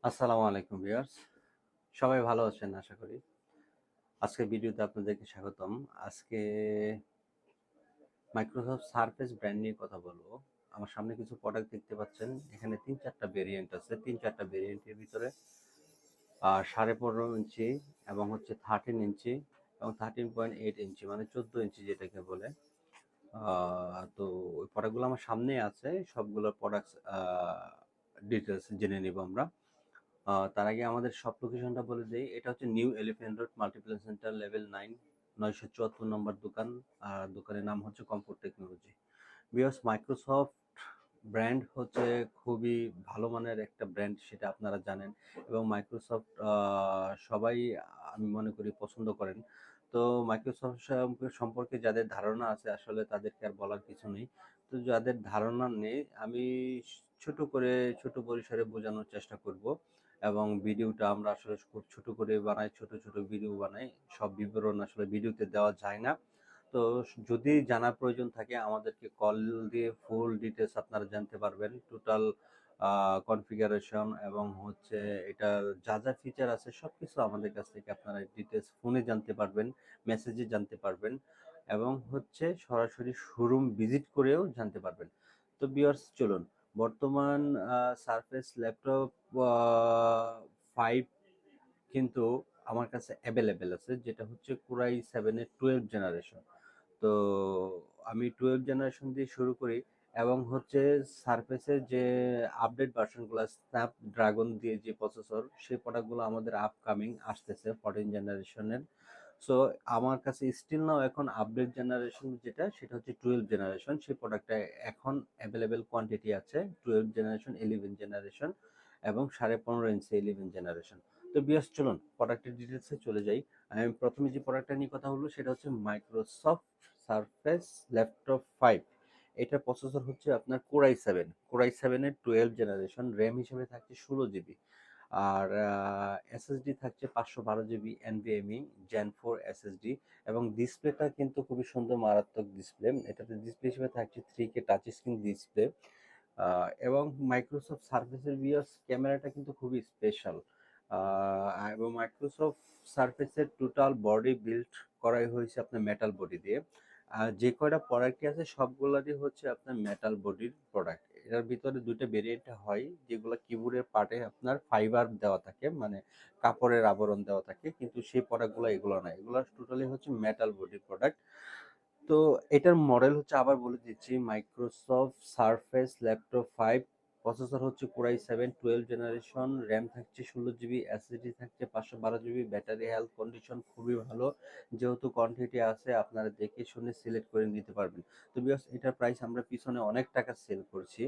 আসসালামু আলাইকুম ভিউয়ার্স, সবাই ভালো আছেন আশা করি। আজকের ভিডিওতে আপনাদেরকে স্বাগতম। আজকে মাইক্রোসফট সারফেস ব্র্যান্ড নিয়ে কথা বলবো। আমার সামনে কিছু প্রোডাক্ট দেখতে পাচ্ছেন। এখানে ৩-৪টা ভেরিয়েন্ট আছে। ৩-৪টা ভেরিয়েন্টের ভিতরে 15.5 ইঞ্চি এবং হচ্ছে 13 ইঞ্চি এবং 13.8 ইঞ্চি মানে 14 ইঞ্চি যেটাকে বলে। তো ওই প্রোডাক্টগুলো আমার সামনেই আছে। সবগুলো প্রোডাক্টস ডিটেইলস জেনে নিব আমরা। তার আগে আমাদের শপ লোকেশনটা বলে দেই। এটা হচ্ছে new elephant road multiplex centre level 9 974 নম্বর দোকান। আর দোকানের নাম হচ্ছে comfort technology. Because Microsoft brand হচ্ছে খুবই ভালো মানের একটা ব্র্যান্ড, সেটা আপনারা জানেন। এবং মাইক্রোসফট সবাই আমি মনে করি পছন্দ করেন। তো মাইক্রোসফট সম্পর্কে যাদের ধারণা আছে আসলে তাদেরকে আর বলার কিছু নেই। তো যাদের ধারণা নেই আমি ছোট পরিসরে বোঝানোর চেষ্টা করব। এবং ভিডিওটা আমরা আসলে খুব ছোট করে বানাই, ছোট ছোট ভিডিও বানাই। সব বিবরণ আসলে ভিডিওতে দেওয়া যায় না। তো যদি জানার প্রয়োজন থাকে আমাদেরকে কল দিয়ে ফুল ডিটেলস আপনারা জানতে পারবেন। টোটাল কনফিগারেশন এবং হচ্ছে এটার যা যা ফিচার আছে সবকিছু আমাদের কাছ থেকে আপনারা ডিটেলস ফোনে জানতে পারবেন, মেসেজে জানতে পারবেন এবং হচ্ছে সরাসরি শোরুম ভিজিট করেও জানতে পারবেন। তো ভিউয়ার্স চলুন, বর্তমান সারফেস ল্যাপটপ 5 কিন্তু আমার কাছে অ্যাভেলেবেল আছে, যেটা হচ্ছে কোরাই 7 এর 12 জেনারেশন। তো আমি 12 জেনারেশন দিয়ে শুরু করি এবং হচ্ছে সারফেসের যে আপডেট ভার্সনগুলো স্ন্যাপড্রাগন দিয়ে যে প্রসেসর, সেই প্রোডাক্টগুলো আমাদের আপকামিং আসতেছে 14 জেনারেশনের। সো আমার কাছে স্টিল নাও এখন আপডেট জেনারেশন যেটা সেটা হচ্ছে 12 জেনারেশন। সেই প্রোডাক্টটা এখন অ্যাভেলেবেল কোয়ান্টিটি আছে 12 জেনারেশন, 11 জেনারেশন এবং 15.5 ইঞ্চি 11 জেনারেশন। তো বিয়াস চলুন প্রোডাক্টের ডিটেলসে চলে যাই। আমি প্রথমে যে প্রোডাক্টটা নিয়ে কথা বলবো সেটা হচ্ছে মাইক্রোসফট সারফেস ল্যাপটপ 5। এটার প্রসেসর হচ্ছে আপনার কোরাই 7 এর 12 জেনারেশন। র্যাম হিসেবে থাকছে 16 জিবি। আর এসএসডি থাকছে 512 জিবি এনভিএমই জেন 4 এসএসডি। এবং ডিসপ্লেটা কিন্তু খুবই সুন্দর, মারাত্মক ডিসপ্লে। এটাতে ডিসপ্লে হিসেবে থাকছে 3K টাচ স্ক্রিন ডিসপ্লে। এবং মাইক্রোসফট সার্ফেসের ভিউয়ার্স ক্যামেরাটা কিন্তু খুবই স্পেশাল। এবং মাইক্রোসফট সার্ফেসের টোটাল বডি বিল্ড করাই হয়েছে আপনার মেটাল বডি দিয়ে। আর যে কয়টা প্রোডাক্টই আছে সবগুলোরই হচ্ছে আপনার মেটাল বডির প্রোডাক্ট। এটার ভিতরে দুইটা ভেরিয়েন্ট হয়, যেগুলো কিবোর্ডের পার্টে আপনার ফাইবার দেওয়া থাকে, মানে কাপড়ের আবরণ দেওয়া থাকে, কিন্তু সেই প্রোডাক্টগুলো এগুলো না, এগুলো টোটালি হচ্ছে মেটাল বডির প্রোডাক্ট। তো এটার মডেল হচ্ছে, আবার বলে দিচ্ছি, মাইক্রোসফট সারফেস ল্যাপটপ 5। প্রসেসর হচ্ছে কোরাই 7 12 জেনারেশন। র্যাম থাকছে 16 জিবি, এসএসডি থাকছে 512 জিবি। ব্যাটারি হেলথ কন্ডিশন খুবই ভালো, যেহেতু কোয়ান্টিটি আছে আপনারা দেখে শুনে সিলেক্ট করে নিতে পারবেন। তো বিকজ এটার প্রাইস আমরা পিছনে অনেক টাকা সেল করছি,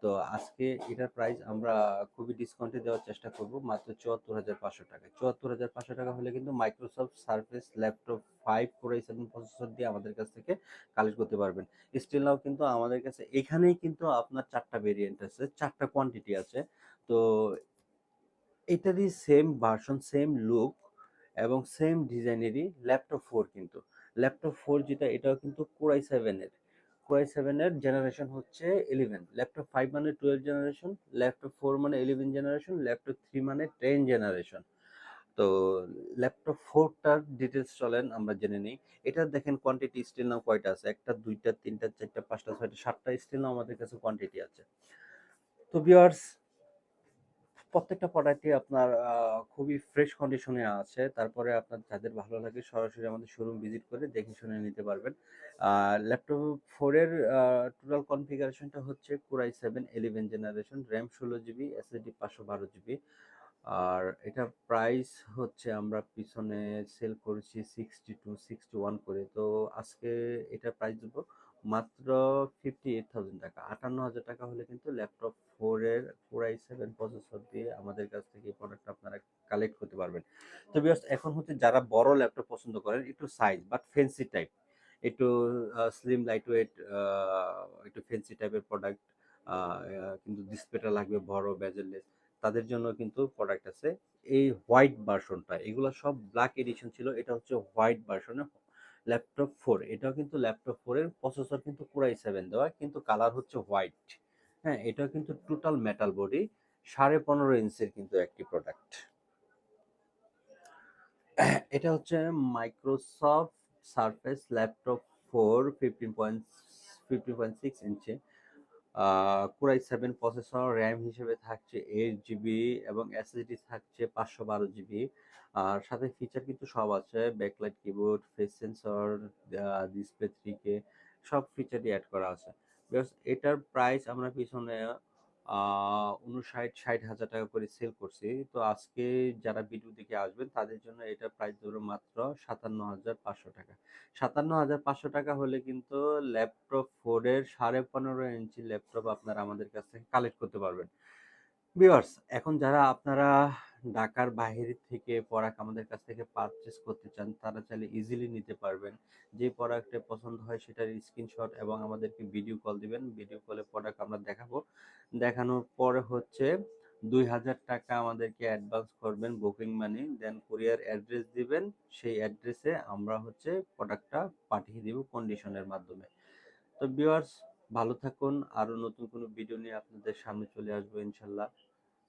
তো আজকে এটার প্রাইস আমরা খুবই ডিসকাউন্টে দেওয়ার চেষ্টা করব, মাত্র ৭৪,৫০০ টাকা। ৭৪,৫০০ টাকা হলে কিন্তু Microsoft surface laptop 5 core i 7 processor দিয়ে আমাদের কাছ থেকে কালেক্ট করতে পারবেন। স্টিল নাও কিন্তু আমাদের কাছে এখানেই কিন্তু আপনার 4টা ভেরিয়েন্ট আছে, 4টা কোয়ান্টিটি আছে। তো এটারই সেম ভার্সন, সেম লুক এবং সেম ডিজাইনেরই ল্যাপটপ 4 কিন্তু। ল্যাপটপ 4 যেটা, এটাও কিন্তু কোরাই 7 এর জেনারেশন হচ্ছে 11। ল্যাপটপ 5 মানে 12 জেনারেশন, ল্যাপটপ 4 মানে 11 জেনারেশন, ল্যাপটপ 3 মানে 10 জেনারেশন। তো ল্যাপটপ 4টার ডিটেলস চলেন আমরা জেনে নিই। এটা দেখেন কোয়ান্টিটি স্টিল নাও কয়টা আছে, একটা দুইটা তিনটা চারটা পাঁচটা ছয়টা সাতটা স্টিল নাও আমাদের কাছে কোয়ান্টিটি আছে। তো ভিউয়ার্স প্রত্যেকটা প্রোডাক্টই আপনার খুবই ফ্রেশ কন্ডিশনে আছে। তারপরে আপনার যাদের ভালো লাগে সরাসরি আমাদের শোরুম ভিজিট করে দেখে শুনে নিতে পারবেন। ল্যাপটপ 4 এর টোটাল কনফিগারেশনটা হচ্ছে core i 7 11 generation, RAM 16 GB, SSD 512 GB. আর এটা প্রাইস হচ্ছে আমরা পিছনে সেল করেছি 62 61 করে। তো আজকে এটা প্রাইস দেবো মাত্র 58,000 টাকা। 58,000 টাকা হলে কিন্তু ল্যাপটপ 4 এর কোরাই 7 প্রসেসর দিয়ে আমাদের কাছ থেকে এই প্রোডাক্ট আপনারা কালেক্ট করতে পারবেন। তো ভিউয়ার্স এখন হচ্ছে যারা বড় ল্যাপটপ পছন্দ করেন, একটু সাইজ বাট ফ্যান্সি টাইপ, একটু স্লিম লাইট ওয়েট, একটু ফ্যান্সি টাইপের প্রোডাক্ট, কিন্তু ডিসপ্লেটা লাগবে বড় বেজেললেস, তাদের জন্য কিন্তু প্রোডাক্ট আছে। এই হোয়াইট ভার্সনটা, এগুলো সব ব্ল্যাক এডিশন ছিল, এটা হচ্ছে হোয়াইট ভার্সনে ল্যাপটপ 4। এটাও কিন্তু ল্যাপটপ 4 এর প্রসেসর কিন্তু কোরাই 7 দেওয়া, কিন্তু কালার হচ্ছে হোয়াইট। হ্যাঁ, এটাও কিন্তু টোটাল মেটাল বডি 15.5 ইঞ্চির কিন্তু একটি প্রোডাক্ট। এটা হচ্ছে মাইক্রোসফট সারফেস ল্যাপটপ 15.6 ইঞ্চি, কোরাই 7 প্রসেসর, র্যাম হিসেবে থাকছে 8 জিবি এবং এসএসডি থাকছে 512 জিবি। আর সাথে ফিচার কিন্তু সব আছে, backlight keyboard, face sensor, display 3K, সব ফিচারই অ্যাড করা আছে। এটার প্রাইস আমরা পিছনে 59-60 হাজার টাকা করে সেল করছি। তো আজকে যারা ভিডিও দেখে আসবেন তাদের জন্য এটার প্রাইস ধরো মাত্র 57,500 টাকা। 57,500 টাকা হলে কিন্তু ল্যাপটপ 4-এর 15.5 ইঞ্চি ল্যাপটপ আপনারা আমাদের কাছ থেকে কালেক্ট করতে পারবেন। ভিউয়ার্স, এখন যারা আপনারা ঢাকার বাইরে থেকে প্রোডাক্ট আমাদের কাছ থেকে পারচেস করতে চান তারা চাইলে ইজিলি নিতে পারবেন। যে প্রোডাক্টে পছন্দ হয় সেটার স্ক্রিনশট এবং আমাদেরকে ভিডিও কল দিবেন। ভিডিও কলে প্রোডাক্ট আমরা দেখাবো। দেখানোর পরে হচ্ছে 2,000 টাকা আমাদেরকে অ্যাডভান্স করবেন, বুকিং মানি, দেন কুরিয়ার অ্যাড্রেস দিবেন। সেই অ্যাড্রেসে আমরা হচ্ছে প্রোডাক্টটা পাঠিয়ে দিব কন্ডিশনের মাধ্যমে। তো ভিউয়ার্স, ভালো থাকুন। আরো নতুন কোনো ভিডিও নিয়ে আপনাদের সামনে চলে আসবো ইনশাল্লাহ।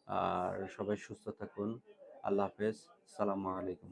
আর সবাই সুস্থ থাকুন। আল্লাহ হাফেজ। সালামু আলাইকুম।